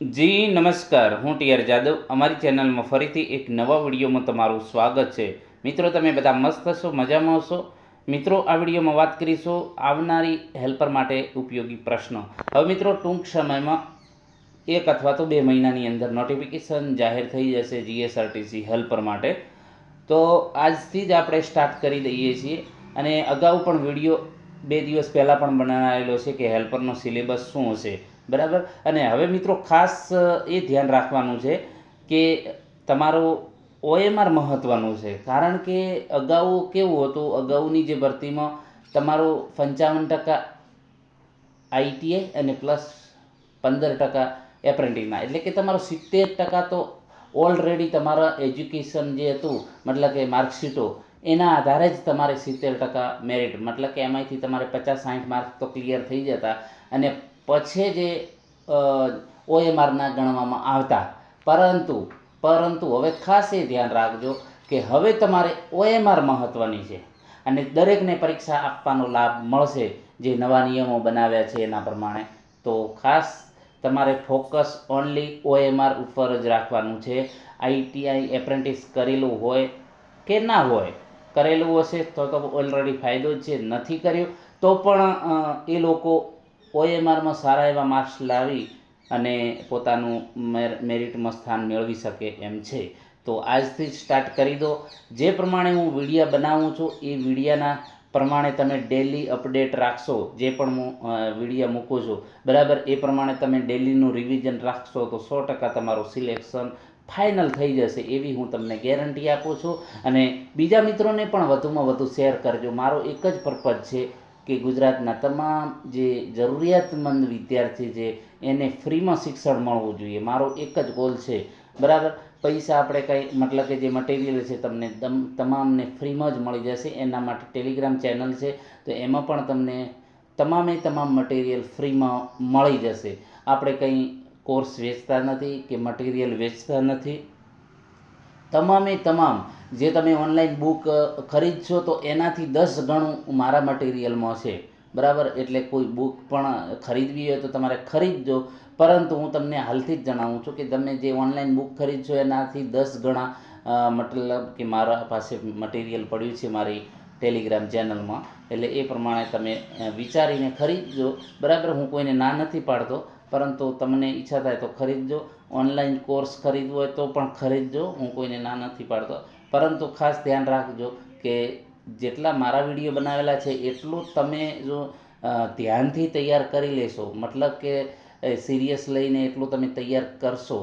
જી નમસ્કાર, હું ટીઆર જાદવ. અમારી ચેનલમાં ફરીથી એક નવા વિડીયોમાં તમારું સ્વાગત છે. મિત્રો, તમે બધા મસ્ત હશો, મજામાં હશો. મિત્રો, આ વિડીયોમાં વાત કરીશું આવનારી હેલ્પર માટે ઉપયોગી પ્રશ્નો. હવે મિત્રો, ટૂંક સમયમાં 1 અથવા તો 2 મહિનાની અંદર નોટિફિકેશન જાહેર થઈ જશે જીએસઆરટીસી હેલ્પર માટે. તો આજથી જ આપણે સ્ટાર્ટ કરી દઈએ છીએ. અને અગાઉ પણ વિડીયો 2 દિવસ પહેલાં પણ બનાવેલો છે કે હેલ્પરનો સિલેબસ શું હશે, બરાબર. અને હવે મિત્રો ખાસ એ ધ્યાન રાખવાનું છે કે તમારું ઓએમઆર મહત્ત્વનું છે. કારણ કે અગાઉ કેવું હતું, અગાઉની જે ભરતીમાં તમારું 55% આઈટીઆઈ અને પ્લસ 15% એપ્રેન્ટિસના, એટલે કે તમારો 70% તો ઓલરેડી તમારા એજ્યુકેશન જે હતું, મતલબ કે માર્કશીટો, એના આધારે જ તમારે 70% મેરિટ, મતલબ કે એમાંથી તમારે 50-60 માર્ક તો ક્લિયર થઈ જતા અને પછી જે ઓએમઆરના ગણવામાં આવતા. પરંતુ હવે ખાસ એ ધ્યાન રાખજો કે હવે તમારે ઓએમઆર મહત્ત્વની છે અને દરેકને પરીક્ષા આપવાનો લાભ મળશે જે નવા નિયમો બનાવ્યા છે એના પ્રમાણે. તો ખાસ તમારે ફોકસ ઓનલી ઓએમઆર ઉપર જ રાખવાનું છે. આઈટીઆઈ એપ્રેન્ટિસ કરેલું હોય કે ના હોય, કરેલું હશે તો ઓલરેડી ફાયદો જ છે, નથી કર્યું તો પણ એ લોકો ઓએમઆરમાં સારા એવા માર્ક્સ લાવી અને પોતાનું મેરિટમાં સ્થાન મેળવી શકે એમ છે. તો આજથી જ સ્ટાર્ટ કરી દો. જે પ્રમાણે હું વિડીયા બનાવું છું એ વિડીયાના પ્રમાણે તમે ડેલી અપડેટ રાખશો. જે પણ હું વિડીયા મૂકું છું, બરાબર, એ પ્રમાણે તમે ડેલીનું રિવિઝન રાખશો તો 100% તમારું સિલેક્શન ફાઇનલ થઈ જશે એવી હું તમને ગેરંટી આપું છું. અને બીજા મિત્રોને પણ વધુમાં વધુ શેર કરજો. મારો એક જ પર્પઝ છે કે ગુજરાતના તમામ જે જરૂરિયાતમંદ વિદ્યાર્થી છે એને ફ્રીમાં શિક્ષણ મળવું જોઈએ. મારો એક જ ગોલ છે, બરાબર. પૈસા આપણે કંઈ, મતલબ કે જે મટીરિયલ છે તમને તમામને ફ્રીમાં જ મળી જશે. એના માટે ટેલિગ્રામ ચેનલ છે, તો એમાં પણ તમને તમામ મટીરિયલ ફ્રીમાં મળી જશે. આપણે કંઈ કોર્સ વેચતા નથી કે મટીરિયલ વેચતા નથી. તમામ જે તમે ઓનલાઈન બુક ખરીદશો તો એનાથી 10 ગણું મારા મટીરિયલમાં છે, બરાબર. એટલે કોઈ બુક પણ ખરીદવી હોય તો તમારે ખરીદજો. પરંતુ હું તમને હાલથી જ જણાવું છું કે તમે જે ઓનલાઈન બુક ખરીદશો એનાથી 10 ગણા મતલબ કે મારા પાસે મટીરિયલ પડ્યું છે મારી ટેલિગ્રામ ચેનલમાં. એટલે એ પ્રમાણે તમે વિચારીને ખરીદજો, બરાબર. હું કોઈને ના નથી પાડતો, પરંતુ તમને ઈચ્છા થાય તો ખરીદજો. ઓનલાઈન કોર્સ ખરીદવો હોય તો પણ ખરીદજો, હું કોઈને ના નથી પાડતો. પરંતુ ખાસ ધ્યાન રાખજો કે જેટલા મારા વિડીયો બનાવેલા છે એટલું તમે જો ધ્યાનથી તૈયાર કરી લેશો, મતલબ કે સિરિયસ લઈને એટલું તમે તૈયાર કરશો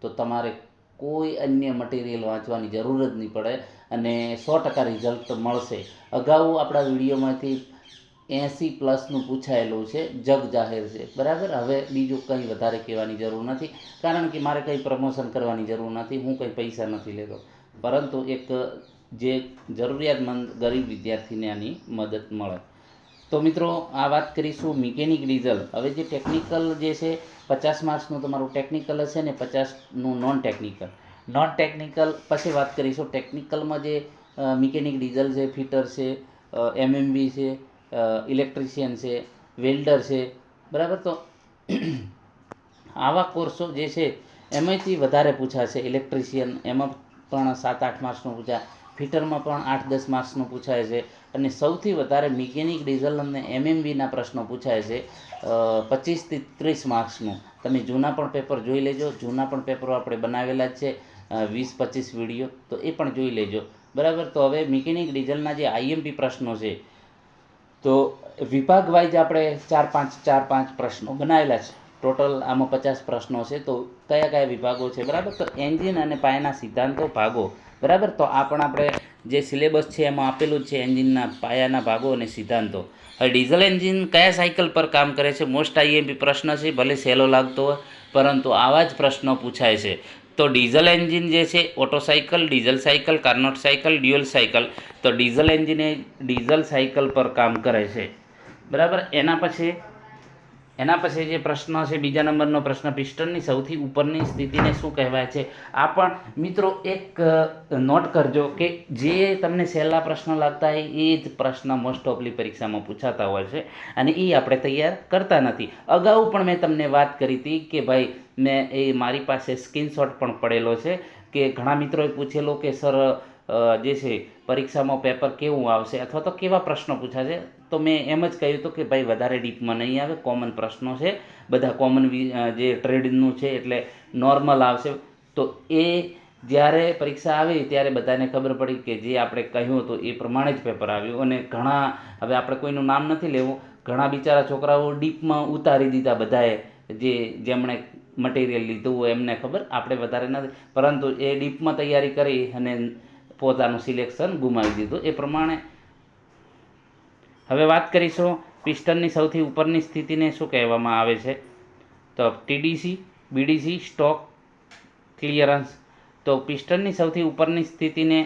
તો તમારે કોઈ અન્ય મટીરિયલ વાંચવાની જરૂર જ નહીં પડે અને 100% રિઝલ્ટ મળશે. અગાઉ આપણા વિડીયોમાંથી 80+ પૂછાયેલું છે, જગ જાહેર છે, બરાબર. હવે બીજું કંઈ વધારે કહેવાની જરૂર નથી, કારણ કે મારે કંઈ પ્રમોશન કરવાની જરૂર નથી. હું કંઈ પૈસા નથી લેતો, પરંતુ એક જે જરૂરિયાતમંદ ગરીબ વિદ્યાર્થીને આની મદદ મળે. તો મિત્રો, આ વાત કરીશું મિકેનિક ડીઝલ. હવે જે ટેકનિકલ જે છે, 50 માર્ક્સનું તમારું ટેકનિકલ હશે ને 50નું નોન ટેકનિકલ પછી વાત કરીશું. ટેકનિકલમાં જે મિકેનિક ડીઝલ છે, ફિટર છે, એમએમબી છે, ઇલેક્ટ્રિશિયન છે, વેલ્ડર છે, બરાબર. તો આવા કોર્સો જે છે એમાંથી વધારે પૂછાશે. ઇલેક્ટ્રિશિયન એમાં પણ 7-8 માર્ક્સનું પૂછાય, ફિટરમાં પણ 8-10 માર્ક્સનું પૂછાય છે. અને સૌથી વધારે મિકેનિક ડીઝલ અને એમએમબીના પ્રશ્નો પૂછાય છે 25થી 30 માર્ક્સનું. તમે જૂના પણ પેપર જોઈ લેજો. જૂના પણ પેપરો આપણે બનાવેલા જ છે, 20-25 વિડીયો, તો એ પણ જોઈ લેજો, બરાબર. તો હવે મિકેનિક ડીઝલના જે આઈએમપી પ્રશ્નો છે, તો વિભાગ વાઇઝ આપણે 4-5 પ્રશ્નો બનાવેલા છે. ટોટલ આમાં 50 પ્રશ્નો છે. તો કયા વિભાગો છે, બરાબર. તો એન્જિન અને પાયાના સિદ્ધાંતો ભાગો, બરાબર. તો આ પણ આપણે જે સિલેબસ છે એમાં આપેલું જ છે, એન્જિનના પાયાના ભાગો અને સિદ્ધાંતો. હવે ડીઝલ એન્જિન કયા સાયકલ પર કામ કરે છે, મોસ્ટ આઈએમપી પ્રશ્ન છે. ભલે સહેલો લાગતો હોય પરંતુ આવા જ પ્રશ્નો પૂછાય છે. તો ડીઝલ એન્જિન જે છે, auto cycle, diesel cycle, Carnot cycle, dual cycle. તો ડીઝલ એન્જિન એ ડીઝલ સાયકલ પર કામ કરે છે, બરાબર. એના પછી એના પછી જે પ્રશ્ન છે, બીજા નંબરનો પ્રશ્ન, પિસ્ટનની સૌથી ઉપરની સ્થિતિને શું કહેવાય છે? આ પણ મિત્રો એક નોટ કરજો કે જે તમને સહેલા પ્રશ્ન લાગતા હોય એ જ પ્રશ્ન મોસ્ટ ઓફલી પરીક્ષામાં પૂછાતા હોય છે અને એ આપણે તૈયાર કરતા નથી. અગાઉ પણ મેં તમને વાત કરી હતી કે ભાઈ મેં એ મારી પાસે સ્ક્રીનશોટ પણ પડેલો છે કે ઘણા મિત્રોએ પૂછેલો કે સર જે છે પરીક્ષામાં પેપર કેવું આવશે અથવા તો કેવા પ્રશ્નો પૂછાશે, તો મેં એમ જ કહ્યું હતું કે ભાઈ વધારે ડીપમાં નહીં આવે, કોમન પ્રશ્નો છે, બધા કોમન જે ટ્રેડનું છે એટલે નોર્મલ આવશે. તો એ જ્યારે પરીક્ષા આવી ત્યારે બધાને ખબર પડી કે જે આપણે કહ્યું હતું એ પ્રમાણે જ પેપર આવ્યું અને ઘણા, હવે આપણે કોઈનું નામ નથી લેવું, ઘણા બિચારા છોકરાઓ ડીપમાં ઉતારી દીધા બધાએ, જેમણે મટીરિયલ લીધું હોય એમને ખબર, આપણે વધારે નથી, પરંતુ એ ડીપમાં તૈયારી કરી અને પોતાનું સિલેક્શન ગુમાવી દીધું. એ પ્રમાણે હવે વાત કરીશું પિસ્ટનની સૌથી ઉપરની સ્થિતિને શું કહેવામાં આવે છે? તો ટીડીસી, બીડીસી, સ્ટોક ક્લિયરન્સ. તો પિસ્ટનની સૌથી ઉપરની સ્થિતિને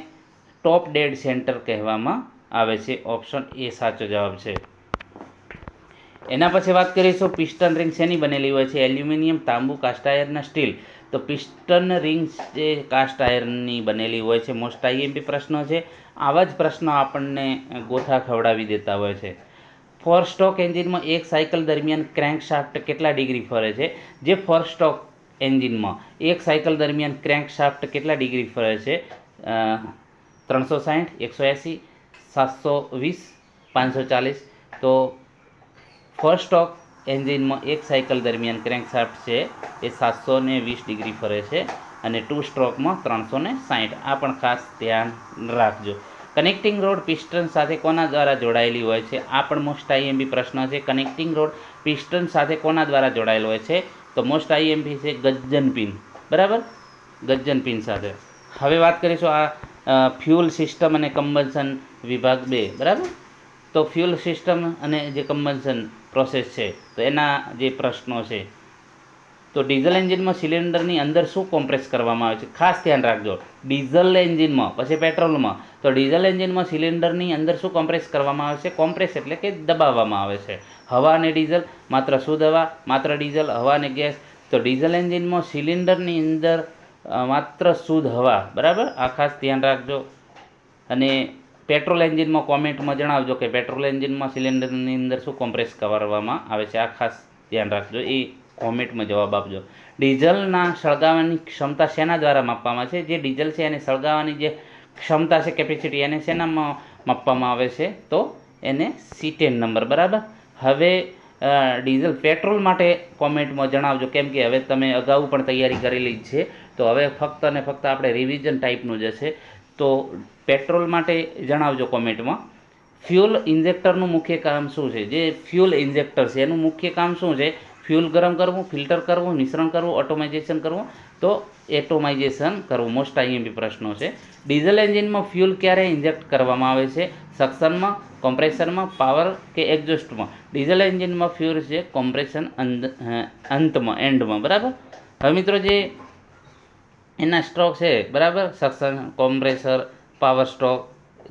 ટોપ ડેડ સેન્ટર કહેવામાં આવે છે. ઓપ્શન એ સાચો જવાબ છે. એના પછી વાત કરીશું પિસ્ટન રિંગ શેની બનેલી હોય છે? એલ્યુમિનિયમ, તાંબુ, કાસ્ટ આયર્ન, સ્ટીલ. તો પિસ્ટન રિંગ્સ જે કાસ્ટ આયર્નની બનેલી હોય છે. મોસ્ટ આઈએમપી પ્રશ્નો છે. આવા જ પ્રશ્નો આપણને ગોથા ખવડાવી દેતા હોય છે. 4 સ્ટોક એન્જિનમાં એક સાયકલ દરમિયાન ક્રેન્ક શાફ્ટ કેટલા ડિગ્રી ફરે છે? જે 4 સ્ટોક એન્જિનમાં એક સાયકલ દરમિયાન ક્રેન્ક શાફ્ટ કેટલા ડિગ્રી ફરે છે? 360, 180, 720, 540. તો 4 સ્ટોક એન્જિનમાં એક સાયકલ દરમિયાન ક્રેન્ક શાફ્ટ છે એ 720 ડિગ્રી ફરે છે અને 2 સ્ટ્રોકમાં 360. આ પણ ખાસ ધ્યાન રાખજો. કનેક્ટિંગ રોડ પિસ્ટન સાથે કોના દ્વારા જોડાયેલી હોય છે? આ પણ મોસ્ટ આઈએમપી પ્રશ્ન છે. કનેક્ટિંગ રોડ પિસ્ટન સાથે કોના દ્વારા જોડાયેલો હોય છે? તો મોસ્ટ આઈએમપી છે ગજ્જન પિન. બરાબર, ગજ્જન પિન સાથે. હવે વાત કરીશું આ ફ્યુલ સિસ્ટમ અને કમ્બન્શન વિભાગ 2. બરાબર, તો ફ્યુલ સિસ્ટમ અને જે કમ્બન્શન પ્રોસેસ છે તો એના જે પ્રશ્નો છે. તો ડીઝલ એન્જિનમાં સિલિન્ડરની અંદર શું કોમ્પ્રેસ કરવામાં આવે છે? ખાસ ધ્યાન રાખજો, ડીઝલ એન્જિનમાં, પછી પેટ્રોલમાં. તો ડીઝલ એન્જિનમાં સિલિન્ડરની અંદર શું કોમ્પ્રેસ કરવામાં આવે છે? કોમ્પ્રેસ એટલે કે દબાવવામાં આવે છે. હવા અને ડીઝલ, માત્ર શુદ્ધ હવા, માત્ર ડીઝલ, હવા અને ગેસ. તો ડીઝલ એન્જિનમાં સિલિન્ડરની અંદર માત્ર શુદ્ધ હવા. બરાબર, આ ખાસ ધ્યાન રાખજો. અને પેટ્રોલ એન્જિનમાં કોમેન્ટમાં જણાવજો કે પેટ્રોલ એન્જિનમાં સિલિન્ડરની અંદર શું કોમ્પ્રેસ કરવામાં આવે છે. આ ખાસ ધ્યાન રાખજો, એ કોમેન્ટમાં જવાબ આપજો. ડીઝલના સળગાવવાની ક્ષમતા શેના દ્વારા માપવામાં આવે છે? જે ડીઝલ છે એને સળગાવવાની જે ક્ષમતા છે, કેપેસિટી, એને શેનામાં માપવામાં આવે છે? તો એને C10 નંબર. બરાબર. હવે ડીઝલ પેટ્રોલ માટે કોમેન્ટમાં જણાવજો, કેમ કે હવે તમે અગાઉ પણ તૈયારી કરેલી જ છે, તો હવે ફક્ત અને ફક્ત આપણે રિવિઝન ટાઈપનું જ હશે. તો પેટ્રોલ માટે જણાવજો કોમેન્ટમાં. ફ્યુલ ઇન્જેક્ટરનું મુખ્ય કામ શું છે? જે ફ્યુલ ઇન્જેક્ટર છે એનું મુખ્ય કામ શું છે? ફ્યુલ ગરમ કરવું, ફિલ્ટર કરવું, મિશ્રણ કરવું, ઓટોમાઇઝેશન કરવું. તો એટોમાઇઝેશન કરવું મોસ્ટ આઈએમપી પ્રશ્નો છે. ડીઝલ એન્જિનમાં ફ્યુલ ક્યારે ઇન્જેક્ટ કરવામાં આવે છે? સક્શનમાં, કોમ્પ્રેશનમાં, પાવર કે એક્ઝોસ્ટમાં? ડીઝલ એન્જિનમાં ફ્યુલ છે કોમ્પ્રેશન અંતમાં, એન્ડમાં. બરાબર. હવે મિત્રો જે એના સ્ટ્રોક છે, બરાબર, સક્શન, કોમ્પ્રેસર, પાવર સ્ટ્રોક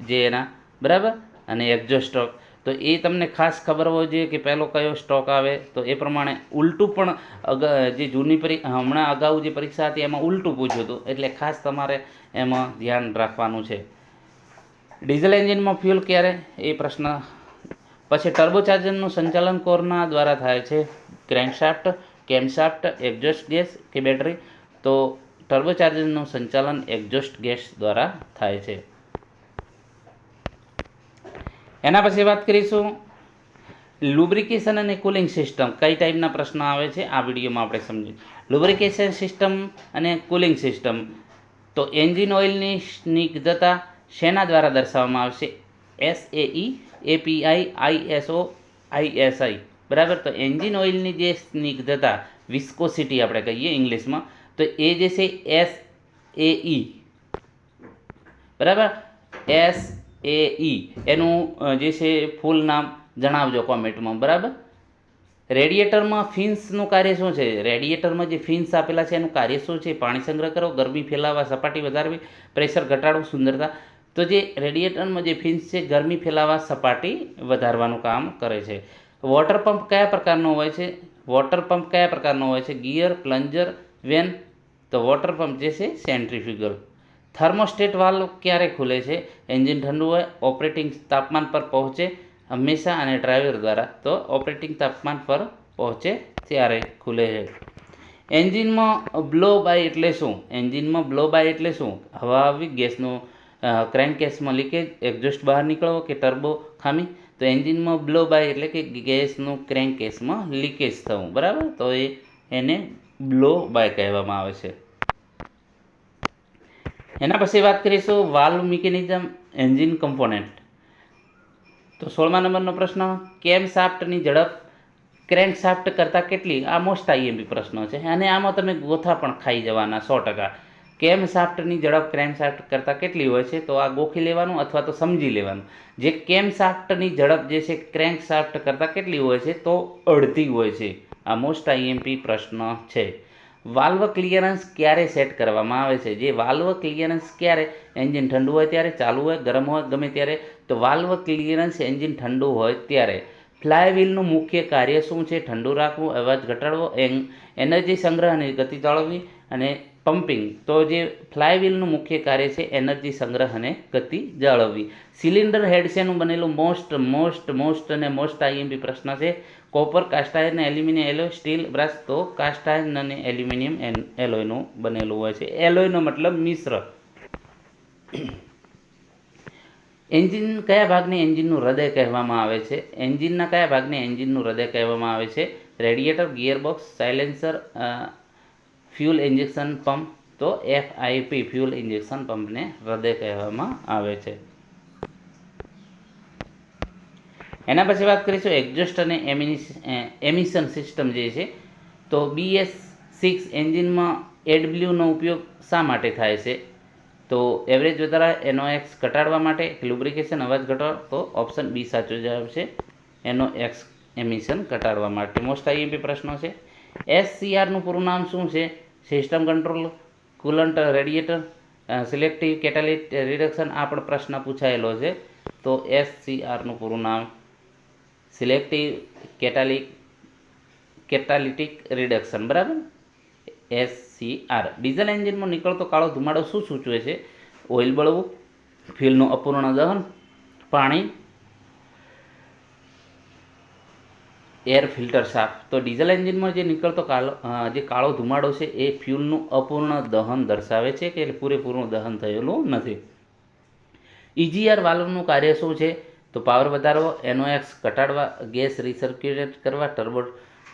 જે એના, બરાબર, અને એક્ઝોસ્ટ સ્ટ્રોક. તો એ તમને ખાસ ખબર હોવી જોઈએ કે પહેલો કયો સ્ટોક આવે. તો એ પ્રમાણે ઉલટું પણ જે જૂની હમણાં અગાઉ જે પરીક્ષા હતી એમાં ઉલટું પૂછ્યું હતું, એટલે ખાસ તમારે એમાં ધ્યાન રાખવાનું છે. ડીઝલ એન્જિનમાં ફ્યુલ ક્યારે? એ પ્રશ્ન. પછી ટર્બોચાર્જરનું સંચાલન કોરના દ્વારા થાય છે? ક્રેન્કશાફ્ટ, કેમશાફ્ટ, એક્ઝોસ્ટ ગેસ કે બેટરી? તો ટર્બોચાર્જરનું સંચાલન એક્ઝોસ્ટ ગેસ દ્વારા થાય છે. એના પછી વાત કરીશું લુબ્રિકેશન અને કુલિંગ સિસ્ટમ. કઈ ટાઈપના પ્રશ્ન આવે છે આ વિડીયોમાં આપણે સમજીએ. લુબ્રિકેશન સિસ્ટમ અને કુલિંગ સિસ્ટમ. તો એન્જિન ઓઇલની સ્નિગ્ધતા શેના દ્વારા દર્શાવવામાં આવશે? SAE, API, ISO, ISI. બરાબર. તો એન્જિન ઓઇલની જે સ્નિગ્ધતા, વિસ્કોસિટી આપણે કહીએ ઇંગ્લિશમાં, તો એ જે છે SAE. બરાબર, SAE એનું જે છે ફૂલ નામ જણાવજો કોમેન્ટમાં. બરાબર. રેડિએટરમાં ફિન્સનું કાર્ય શું છે? રેડિએટરમાં જે ફિન્સ આપેલા છે એનું કાર્ય શું છે? પાણી સંગ્રહ કરો, ગરમી ફેલાવવા, સપાટી વધારવી, પ્રેશર ઘટાડવું, સુંદરતા. તો જે રેડિએટરમાં જે ફિન્સ છે ગરમી ફેલાવવા, સપાટી વધારવાનું કામ કરે છે. વોટર પંપ કયા પ્રકારનો હોય છે? વોટર પંપ કયા પ્રકારનો હોય છે? Gear, plunger, vane. તો વોટર પંપ જે છે સેન્ટ્રીફ્યુગલ. થર્મોસ્ટેટ વાલ્વ ક્યારે ખુલે છે? એન્જિન ઠંડુ હોય, ઓપરેટિંગ તાપમાન પર પહોંચે હંમેશા અને ડ્રાઈવર દ્વારા. તો ઓપરેટિંગ તાપમાન પર પહોંચે ત્યારે ખુલે છે. એન્જિનમાં બ્લો બાય એટલે શું? એન્જિનમાં બ્લો બાય એટલે શું? હવા આવી, ગેસનું ક્રેન્કકેસમાં લીકેજ, એક્ઝોસ્ટ બહાર નીકળવો કે ટર્બો ખામી. તો એન્જિનમાં બ્લો બાય એટલે કે ગેસનું ક્રેન્કકેસમાં લીકેજ થવું, બરાબર. તો એને બ્લો બાય કહેવામાં આવે છે. એના પછી વાત કરીશું વાલ્વ મિકેનિઝમ, એન્જિન કમ્પોનેન્ટ. તો 16મા નંબરનો પ્રશ્ન, કેમ શાફ્ટની ઝડપ ક્રેન્ક શાફ્ટ કરતાં કેટલી? આ મોસ્ટ આઈએમપી પ્રશ્ન છે અને આમાં તમે ગોથા પણ ખાઈ જવાના 100%. કેમ શાફ્ટની ઝડપ ક્રેન્ક શાફ્ટ કરતાં કેટલી હોય છે? તો આ ગોખી લેવાનું અથવા તો સમજી લેવાનું. જે કેમ શાફ્ટની ઝડપ જે છે ક્રેન્ક શાફ્ટ કરતાં કેટલી હોય છે? તો અડધી હોય છે. આ મોસ્ટ આઈએમપી પ્રશ્ન છે. વાલ્વ ક્લિયરન્સ ક્યારે સેટ કરવામાં આવે છે? જે વાલ્વ ક્લિયરન્સ ક્યારે? એન્જિન ઠંડુ હોય ત્યારે, ચાલુ હોય, ગરમ હોય, ગમે ત્યારે. તો વાલ્વ ક્લિયરન્સ એન્જિન ઠંડુ હોય ત્યારે. ફ્લાયવ્હીલનું મુખ્ય કાર્ય શું છે? ઠંડુ રાખવું, અવાજ ઘટાડવો, એનર્જી સંગ્રહ અને ગતિ જાળવવી અને પમ્પિંગ. તો જે ફ્લાયવ્હીલનું મુખ્ય કાર્ય છે એનર્જી સંગ્રહ અને ગતિ જાળવવી. સિલિન્ડર હેડ શેનું બનેલું? મોસ્ટ અને મોસ્ટ આઈએમપી પ્રશ્ન છે. Copper, cast iron, aluminium alloy, steel, brass. તો કાસ્ટ આયર્ન અને એલ્યુમિનિયમ એલોયનું બનેલું હોય છે. એલોયનો મતલબ મિશ્ર. એન્જિન કયા ભાગને એન્જિનનું હૃદય કહેવામાં આવે છે? એન્જિનના કયા ભાગને એન્જિનનું હૃદય કહેવામાં આવે છે? Radiator, gearbox, silencer, fuel injection pump. તો FIP ફ્યુલ ઇન્જેક્શન પંપને હૃદય કહેવામાં આવે છે. એના પછી વાત કરીશું એક્ઝોસ્ટ અને એમિશન સિસ્ટમ જે છે. તો BS6 એન્જિનમાં AdBlueનો ઉપયોગ શા માટે થાય છે? તો એવરેજ વધારવા, NOx ઘટાડવા માટે, લુબ્રિકેશન, અવાજ ઘટાડવા. તો ઓપ્શન બી સાચો જવાબ છે. NOx એમિશન ઘટાડવા માટે. મોસ્ટ આઈએમપી પ્રશ્નો છે. SCRનું પૂરું નામ શું છે? System control, coolant radiator, selective catalytic reduction. આ પણ પ્રશ્ન પૂછાયેલો છે. તો SCRનું પૂરું નામ સિલેક્ટિવ કેટાલિટિક રિડક્શન, બરાબર. SCR. ડીઝલ એન્જિનમાં નીકળતો કાળો ધુમાડો શું સૂચવે છે? ઓઇલ બળવું, ફ્યુલનું અપૂર્ણ દહન, પાણી, એર ફિલ્ટર સાફ. તો ડીઝલ એન્જિનમાં જે નીકળતો કાળો ધુમાડો છે એ ફ્યુલનું અપૂર્ણ દહન દર્શાવે છે કે પૂરેપૂરું દહન થયેલું નથી. EGR વાલ્વનું કાર્ય શું છે? તો પાવર વધારવો, NOx ઘટાડવા, ગેસ રિસર્ક્યુલેટ કરવા, ટર્બો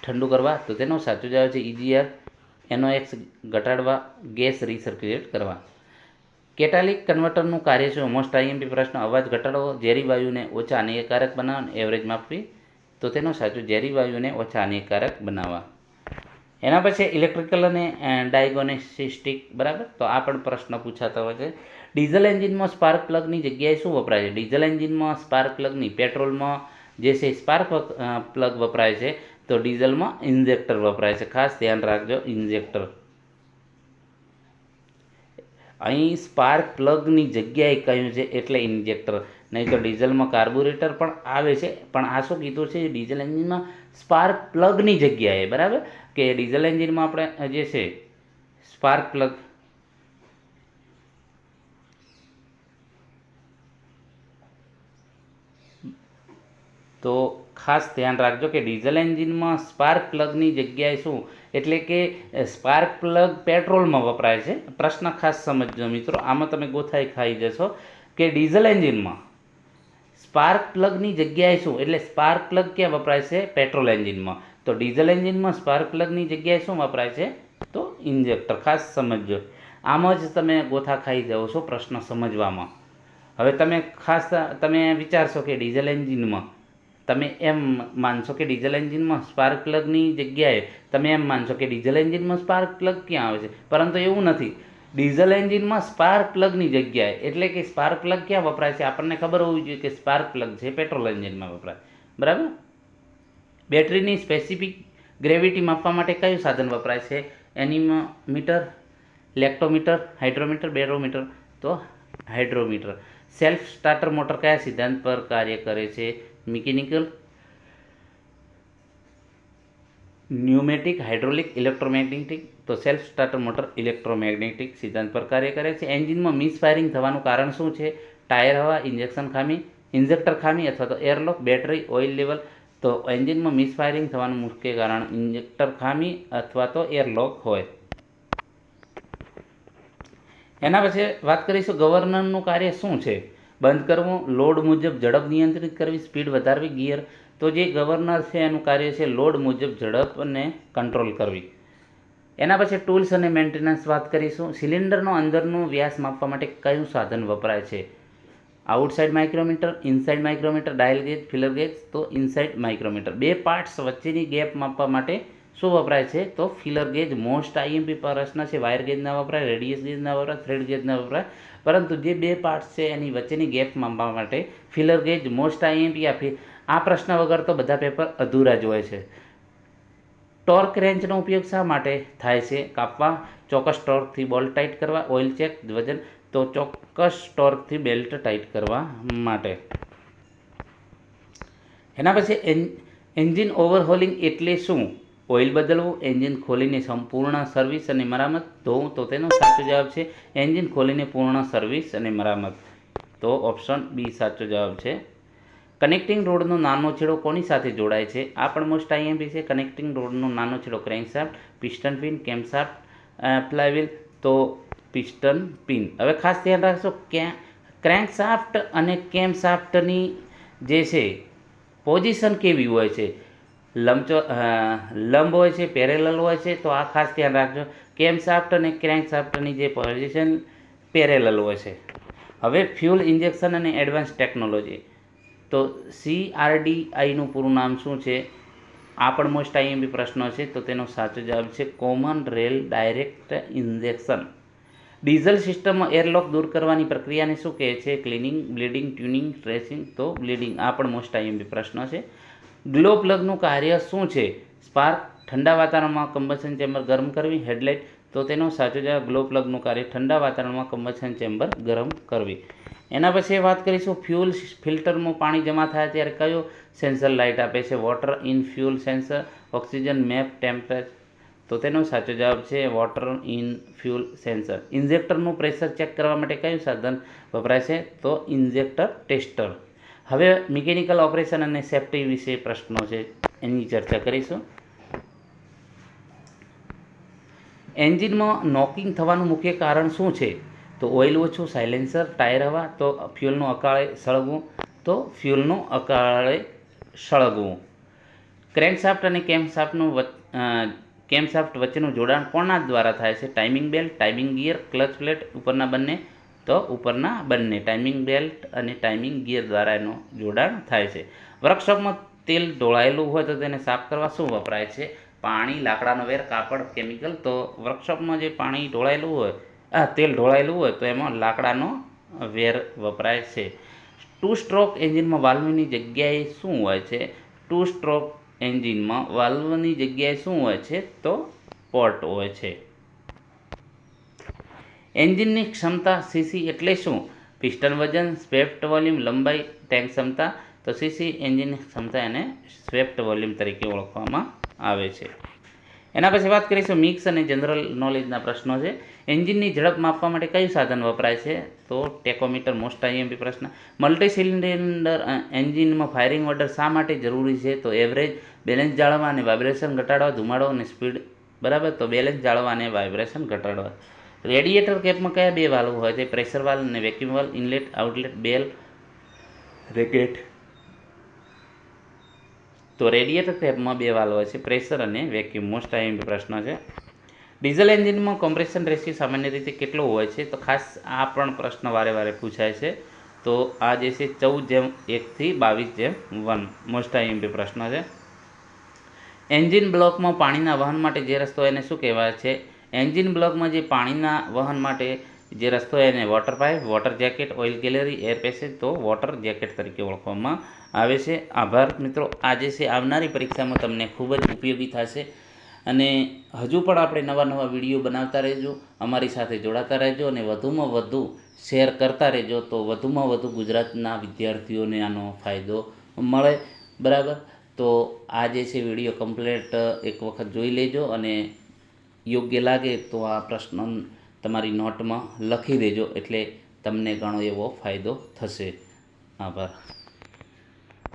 ઠંડુ કરવા. તો તેનો સાચો જવાબ છે EGR. NOx ઘટાડવા, ગેસ રિસર્ક્યુલેટ કરવા. કેટાલિક કન્વર્ટરનું કાર્ય શું? મોસ્ટ આઈએમપી પ્રશ્ન. અવાજ ઘટાડવો, ઝેરી વાયુને ઓછા હાનિકારક બનાવવા, એવરેજ માપવી. તો તેનો સાચો ઝેરી વાયુને ઓછા હાનિકારક બનાવવા. એના પછી ઇલેક્ટ્રિકલ અને ડાયગ્નોસ્ટિક, બરાબર. તો આ પણ પ્રશ્ન પૂછાતા હોય છે. ડીઝલ એન્જિનમાં સ્પાર્ક પ્લગની જગ્યાએ શું વપરાય છે? ડીઝલ એન્જિનમાં સ્પાર્ક પ્લગની, પેટ્રોલમાં જે છે સ્પાર્ક પ્લગ વપરાય છે. તો ડીઝલમાં ઇન્જેક્ટર વપરાય છે. ખાસ ધ્યાન રાખજો, ઇન્જેક્ટર. અહીં સ્પાર્ક પ્લગની જગ્યાએ કહ્યું છે એટલે ઇન્જેક્ટર, નહીં તો ડીઝલમાં કાર્બોરેટર પણ આવે છે. પણ આ શું કીધું છે? ડીઝલ એન્જિનમાં સ્પાર્ક પ્લગની જગ્યાએ, બરાબર. કે ડીઝલ એન્જિનમાં આપણે જે છે સ્પાર્ક પ્લગ, તો ખાસ ધ્યાન રાખજો કે ડીઝલ એન્જિનમાં સ્પાર્ક પ્લગની જગ્યાએ શું, એટલે કે સ્પાર્ક પ્લગ પેટ્રોલમાં વપરાય છે. પ્રશ્ન ખાસ સમજજો મિત્રો, આમાં તમે ગોથાઈ ખાઈ જશો કે ડીઝલ એન્જિનમાં સ્પાર્ક પ્લગની જગ્યાએ શું, એટલે સ્પાર્ક પ્લગ ક્યાં વપરાય છે? પેટ્રોલ એન્જિનમાં. તો ડીઝલ એન્જિનમાં સ્પાર્ક પ્લગની જગ્યાએ શું વપરાય છે? તો ઇન્જેક્ટર. ખાસ સમજજો, આમ જ તમે ગોથા ખાઈ જાઓ છો પ્રશ્ન સમજવામાં. હવે તમે વિચારશો કે ડીઝલ એન્જિનમાં તમે એમ માનશો કે ડીઝલ એન્જિનમાં સ્પાર્ક પ્લગની જગ્યાએ તમે એમ માનશો કે ડીઝલ એન્જિનમાં સ્પાર્ક પ્લગ ક્યાં આવે છે, પરંતુ એવું નથી. ડીઝલ એન્જિનમાં સ્પાર્ક પ્લગની જગ્યાએ, એટલે કે સ્પાર્ક પ્લગ ક્યાં વપરાય છે આપણને ખબર હોવી જોઈએ કે સ્પાર્ક પ્લગ છે પેટ્રોલ એન્જિનમાં વપરાય, બરાબર. બેટરીની સ્પેસિફિક ગ્રેવિટી માપવા માટે કયું સાધન વપરાય છે? એનિમોમીટર, લેક્ટોમીટર, હાઇડ્રોમીટર, બેરોમીટર. તો હાઇડ્રોમીટર. સેલ્ફ સ્ટાર્ટર મોટર કયા સિદ્ધાંત પર કાર્ય કરે છે? મિકેનિકલ, ન્યુમેટિક, હાઇડ્રોલિક, ઇલેક્ટ્રોમેગ્નેટિક, તો સેલ્ફ સ્ટાર્ટર મોટર ઇલેક્ટ્રોમેગ્નેટિક સિદ્ધાંત પર કાર્ય કરે છે. એન્જિનમાં મિસફાયરિંગ થવાનું કારણ શું છે? ટાયર હવા, ઇન્જેક્ટર ખામી અથવા તો એરલોક, બેટરી, ઓઇલ લેવલ. તો એન્જિનમાં મિસફાયરિંગ થવાનું મુખ્ય કારણ ઇન્જેક્ટર ખામી અથવા તો એરલોક હોય. એના પછી વાત કરીશું ગવર્નરનું કાર્ય શું છે? બંધ કરવું, લોડ મુજબ ઝડપ નિયંત્રિત કરવી, સ્પીડ વધારવી, ગિયર. તો જે ગવર્નર છે એનું કાર્ય છે લોડ મુજબ ઝડપને કંટ્રોલ કરવી. એના પછી ટૂલ્સ અને મેન્ટેનન્સ વાત કરીશું. સિલિન્ડરનો અંદરનો વ્યાસ માપવા માટે કયું સાધન વપરાય છે? Outside micrometer, inside micrometer, dial gauge, feeler gauge. તો ઇનસાઇડ માઇક્રોમીટર. બે પાર્ટ્સ વચ્ચેની ગેપ માપવા માટે શું વપરાય છે? તો ફિલર ગેજ. મોસ્ટ આઈએમપી પ્રશ્ન છે. વાયર ગેજ ના વપરાય, રેડિયસ ગેજ ના વપરાય, થ્રેડ ગેજ ના વપરાય, પરંતુ જે બે પાર્ટ્સ છે એની વચ્ચેની ગેપ માપવા માટે ફિલર ગેજ, મોસ્ટ આઈએમપી. આ પ્રશ્ન વગર તો બધા પેપર અધૂરા જ હોય છે. ટોર્ક રેન્ચનો ઉપયોગ શા માટે થાય છે? કાપવા, ચોક્કસ ટોર્કથી બોલ્ટ ટાઈટ કરવા, ઓઇલ ચેક, વજન. તો ચોક્કસ ટોર્કથી બેલ્ટ ટાઈટ કરવા માટે. એના પછી એન્જિન ઓવરહોલિંગ એટલે શું? ઓઇલ બદલવું, એન્જિન ખોલીને સંપૂર્ણ સર્વિસ અને મરામત. તો તેનો સાચો જવાબ છે એન્જિન ખોલીને પૂર્ણ સર્વિસ અને મરામત. તો ઓપ્શન બી સાચો જવાબ છે. કનેક્ટિંગ રોડનો નાનો છેડો કોની સાથે જોડાય છે? આ પણ મોસ્ટ આઈએમપી છે. કનેક્ટિંગ રોડનો નાનો છેડો crankshaft, piston pin, camshaft, flywheel. તો પિસ્ટન પિન. હવે ખાસ ધ્યાન રાખશો કે ક્રેન્કશાફ્ટ અને કેમશાફ્ટની જે છે પોઝિશન કેવી હોય છે? લંબ હોય છે, પેરેલલ હોય છે. તો આ ખાસ ધ્યાન રાખજો. કેમશાફ્ટ અને ક્રેન્કશાફ્ટની જે પોઝિશન પેરેલલ હોય છે. હવે ફ્યુલ ઇન્જેક્શન અને એડવાન્સ ટેકનોલોજી. તો CRDIનું પૂરું નામ શું છે? આ પણ મોસ્ટ આઈએમપી પ્રશ્નો છે. તો તેનો સાચો જવાબ છે common rail direct injection. Diesel સિસ્ટમમાં એરલોક દૂર કરવાની પ્રક્રિયાને શું કહે છે? Cleaning, bleeding, tuning, tracing. તો બ્લીડિંગ. આ પણ મોસ્ટ આઈએમપી પ્રશ્ન છે. ગ્લો પ્લગનું કાર્ય શું છે? સ્પાર્ક, ઠંડા વાતાવરણમાં કમ્બશન ચેમ્બર ગરમ કરવી, હેડલાઇટ. તો તેનો સાચો જવાબ ગ્લો પ્લગનું કાર્ય ઠંડા વાતાવરણમાં કમ્બશન ચેમ્બર ગરમ કરવી. એના પછી વાત કરીશું ફ્યુલ ફિલ્ટરમાં પાણી જમા થાય ત્યારે કયો સેન્સર લાઇટ આપે છે? Water in fuel sensor, oxygen map, temperature. તો તેનો સાચો જવાબ છે વોટર ઇન ફ્યુલ સેન્સર. ઇન્જેક્ટરનું પ્રેશર ચેક કરવા માટે કયું સાધન વપરાય છે? તો ઇન્જેક્ટર ટેસ્ટર. હવે મિકેનિકલ ઓપરેશન અને સેફ્ટી વિશે પ્રશ્નો છે એની ચર્ચા કરીશું. એન્જિનમાં નોકિંગ થવાનું મુખ્ય કારણ શું છે? તો ઓઇલ ઓછું, સાયલેન્સર, ટાયર હવા. તો ફ્યુલનું અકાળે સળગવું. તો ફ્યુલનું અકાળે સળગવું. ક્રેન્કશાફ્ટ અને કેમશાફ્ટ વચ્ચેનું જોડાણ કોના દ્વારા થાય છે? Timing belt, timing gear, clutch plate. ઉપરના બંને. તો ઉપરના બંને. ટાઇમિંગ બેલ્ટ અને ટાઇમિંગ ગિયર દ્વારા એનું જોડાણ થાય છે. વર્કશોપમાં તેલ ઢોળાયેલું હોય તો તેને સાફ કરવા શું વપરાય છે? પાણી, લાકડાનો વેર, કાપડ, કેમિકલ. તો વર્કશોપમાં જે પાણી ઢોળાયેલું હોય, તેલ ઢોળાયેલું હોય તો એમાં લાકડાનો વેર વપરાય છે. ટુ સ્ટ્રોક એન્જિનમાં વાલ્વની જગ્યાએ શું હોય છે? ટુ સ્ટ્રોક એન્જિનમાં વાલ્વની જગ્યાએ શું હોય છે? તો પોર્ટ હોય છે. એન્જિનની ક્ષમતા સીસી એટલે શું? પિસ્ટન વજન, સ્વેપ્ટ વોલ્યુમ, લંબાઈ, ટેન્ક ક્ષમતા. તો સીસી એન્જિનની ક્ષમતા એને સ્વેપ્ટ વોલ્યુમ તરીકે ઓળખવામાં આવે છે. એના પછી વાત કરીશું મિક્સ અને જનરલ નોલેજના પ્રશ્નો છે. એન્જિનની ઝડપ માપવા માટે કયું સાધન વપરાય છે? તો ટેકોમીટર. મોસ્ટ આઈએમપી પ્રશ્ન. મલ્ટી સિલિન્ડર એન્જિનમાં ફાયરિંગ ઓર્ડર શા માટે જરૂરી છે? તો એવરેજ, બેલેન્સ જાળવવા અને વાઇબ્રેશન ઘટાડવા, ધુમાડો અને સ્પીડ. બરાબર. તો બેલેન્સ જાળવવા અને વાઇબ્રેશન ઘટાડવા. રેડિએટર કેપમાં કયા બે વાલ્વ હોય છે? પ્રેશર વાલ્વ અને વેક્યુમ વાલ્વ. ઇનલેટ, આઉટલેટ, બેલ, રેકેટ. તો રેડિએટર કેપમાં બે વાલ્વ હોય છે, પ્રેશર અને વેક્યુમ. મોસ્ટ આઈએમપી પ્રશ્ન છે. ડીઝલ એન્જિનમાં કોમ્પ્રેશન રેશિયો સામાન્ય રીતે કેટલો હોય છે? તો ખાસ આ પણ પ્રશ્ન વારે પૂછાય છે. તો આ જે છે 14:1 થી 22:1. મોસ્ટ આઈએમપી પ્રશ્ન છે. એન્જિન બ્લોકમાં પાણીના વહન માટે જે રસ્તો એને શું કહેવાય છે? એન્જિન બ્લોકમાં જે પાણીના વહન માટે જે રસ્તો એને water pipe, water jacket, oil gallery, air passage. તો વોટર જેકેટ તરીકે ઓળખવામાં આવે છે. આભાર મિત્રો. આ જે છે આવનારી પરીક્ષામાં તમને ખૂબ જ ઉપયોગી થશે. અને હજુ પણ આપણે નવા વિડીયો બનાવતા રહેજો, અમારી સાથે જોડાતા રહેજો અને વધુમાં વધુ શેર કરતા રહેજો. તો વધુમાં વધુ ગુજરાતના વિદ્યાર્થીઓને આનો ફાયદો મળે. બરાબર. તો આ જે છે વિડીયો કમ્પ્લીટ એક વખત જોઈ લેજો અને યોગ્ય લાગે તો આ પ્રશ્ન તમારી નોટમાં લખી દેજો, એટલે તમને ઘણો એવો ફાયદો થશે. આભાર.